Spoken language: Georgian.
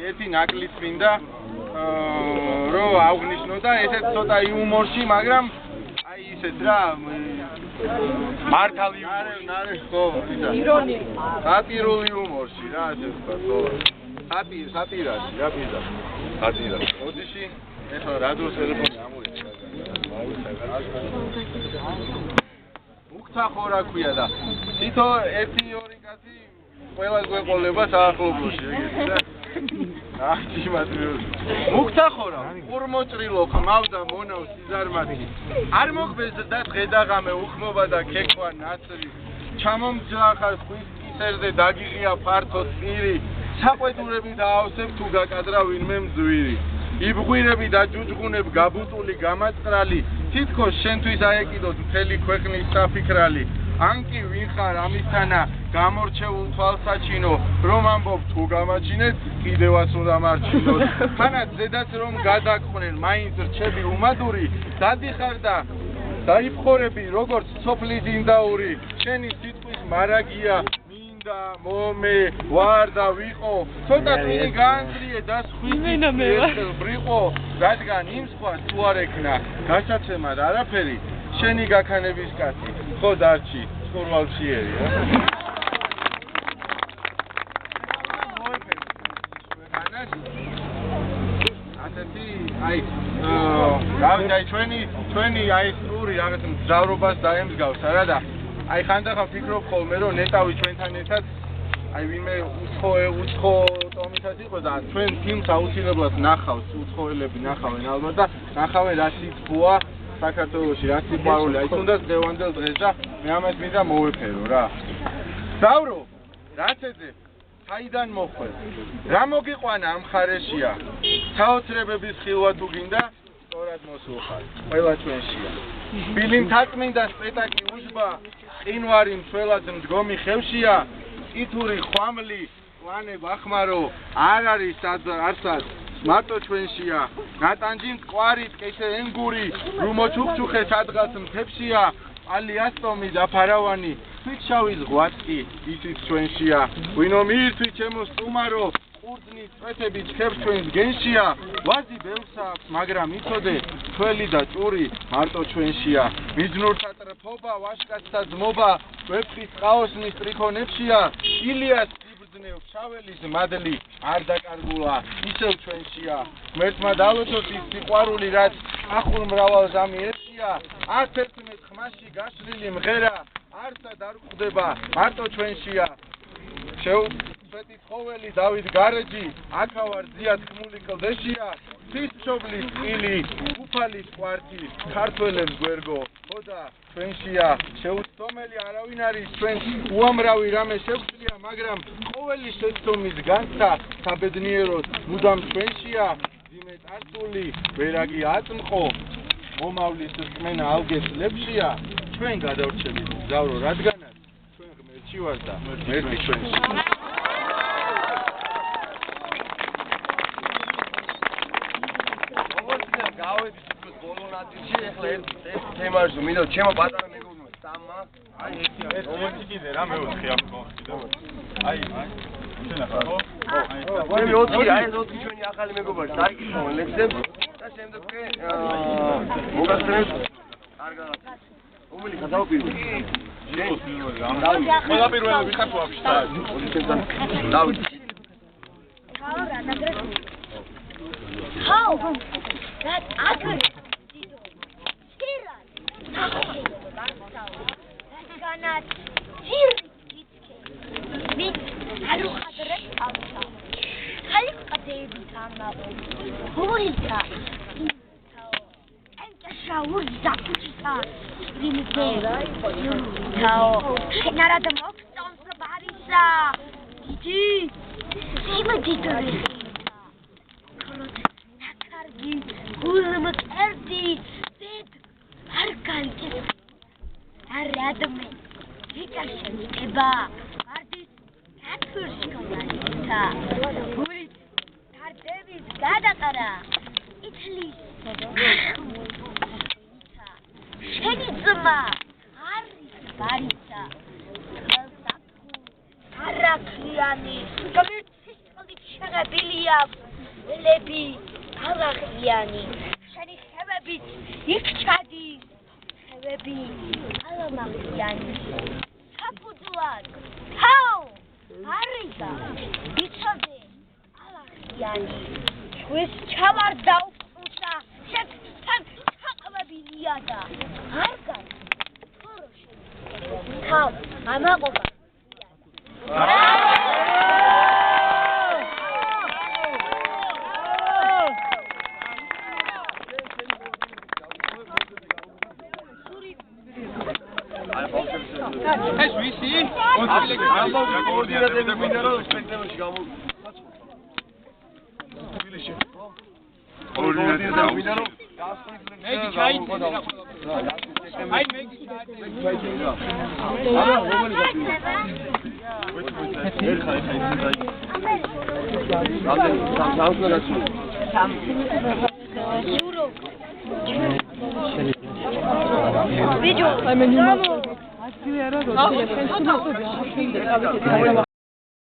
ერთი ნაკლიც მინდა რომ აღვნიშნო და ესეც ცოტა იუმორში, მაგრამ აი ისეთ რა მართალი იუმორში. ხო, ირონი. სატირული იუმორში რა, ასე ვთქვა, ხო. სატირაში რა პიზდა. სატირაში. ოდიში ეხლა რა დროს ტელეფონი ამოიწია. უხთა ხორა ქვია და თითო 1-2 კაცი ყველას გვეყოლება საახლობლოში, ეგეთი და ახში მატრიოზი. უხთა ხორა, ყურმოჭრილო ხმავ და მონავს სიზარმათი. არ მოხბეზდა დღედაღამე უხმობა და ქექვა ნაცრი. ჩამომძახარ ხვის კისერზე დაგიღია ფართო წირი. საყვედურები დაავსებ თუ გაკადრა ვინმე მძვირი. იბღვირები და ჯუჯღუნებ გაბუტული გამაწყრალი. თითქოს შენთვის აეკიდოთ მთელი ქვეყნის საფიქრალი. ანკი ვინ ხარ ამისთანა გამორჩეულ თვალსაჩინო რომ ამბობ თუ გამაჩინეთ კიდევაც უნდა მარჩინოთ. თანაც ზედაც რომ გადაგყვნენ მაინც რჩები უმადური დადიხარ და დაიფხორები როგორც სოფლის ძინდაური. შენი სიტყვის მარაგია მინდა მომე ვარ და ვიყო ცოტა წინი გაანძრიე და სხვისი ბრიყო რადგან იმ სხვა თუ არ ექნა გასაცემად არაფერი შენი გაქანების კაცი ხო დარჩი სკურვალშიერი ასეთი აი გავიдай ჩვენი აი სტური რაღაც მგზავრობას დაემსგავს არა და აი ხანდახან ფიქრობ ხოლმე რომ ნეტავი ჩვენთან ერთად აი ვინმე უცხო ტომითაც იყო და ჩვენ ფილმს აუცილებლად ნახავს უცხოელები ნახავენ ალბათ და ნახავენ რა სიტყვა საქართველოში რა სიყვარული აი თუნდაც დღევანდელ დღეს და მე ამას მინდა მოვეფერო რა დავრო რაც ეძებ საიდან მოხვე რა მოგიყვანა ამ ხარეშია საოცრებების ხილვა თუ გინდა სწორად მოსულხარ ყველა ჩვენშია ბილიმთაწმინდა სპეტაკი უშბა ყინვარი მცველად მდგომი ხევშია იტური ხვამლი ვანებ ახმარო არ არის არსად მარტო ჩვენშია ნატანჯი მტყვარი ტკეჩე ენგური რუმოჩუხჩუხე სადღაც მთებშია ალიასტომი და ფარავანი თვითშავის ღვაწკი ისიც ჩვენშია ვინო მიირთვი ჩემო სტუმარო ყურძნის წვეთები ჩქებს ჩვენს გენშია ვაზი ბევრს აქვს მაგრამ იცოდე ჩველი და ჭური მარტო ჩვენშია მიძნურთა ტრფობა ვაშკაცთა ძმობა ვეფხის ყაოსნის ტრიქონებშია ილიას სიბრძნევ შაველის მადლი არ დაკარგულა ისევ ჩვენშია ღმერთმა დალოცოს ის სიყვარული რაც ახურ მრავალ ზამი ერთია 11 ხმაში გაშლილი მღერა არსად არ გვხვდება მარტო ჩვენშია სვეტი ცხოველი დავით გარეჯი აქავარ ზიად ხმული კლდეშია ფისჩობლის ყილი უფალის ყვართი ქართველებს გვერგო ხოდა ჩვენშია შეუცდომელი არავინ არის ჩვენ უამრავი რამე შევძლია მაგრამ ყოველი შეცდომის განცდა საბედნიეროდ მუდამ ჩვენშია ძიმე წარსული ვერაგი აწმყო მომავლის რწმენა ალგეს ლებშია ჩვენ გადავრჩებით მგზავრო რადგანაც ჩვენ ღმერთში ვარ და ღმერთი ჩვენში ეხლა ერთ თემაში მინდა ჩემო პატარა მეგობრებო სტამა აი ეს ერთი კიდე რა მეოთხე აქვს ხო აი შენახა ხო აი მეოთხე აი მეოთხე ჩვენი ახალი მეგობრები დაგიკითხო ლექსებს და შემდეგ კი მოგასწრებს კარგად ომელი გადავპირდი ყველა პირველი ვიხარ ვაფშე დავით How? That accurate. Ganat mit hallo hadret alsa khalik qadebi tamabo hoita enta shaur zakuchita limite tao narada moksons barisa iti simaditore korot nakargi hulmak erdi vet arkanti Радами, викашем теба, ардис, катурши командита, гурит, кардевис, гадакара, итlis, шенизма, арис, барита, калсаку, аракияни, коммерцистикалдик შეღებილია ველები არაღიანი შენი ხევებით იქ ჩადის ხევები არამაღლიანი საფუძვლად თაო არიდა იცოდე არაღიანი ჩვენს ჩავარდა უკუცა შეთან საყბებილია და არ გაქვს თაო ამაყობა ეს ვისი? კოორდინატები მინდა რომ სპექტრებში გამო თბილისში. კოორდინატები მინდა რომ მეგი ჩაიცე რა. აი მეგი Video.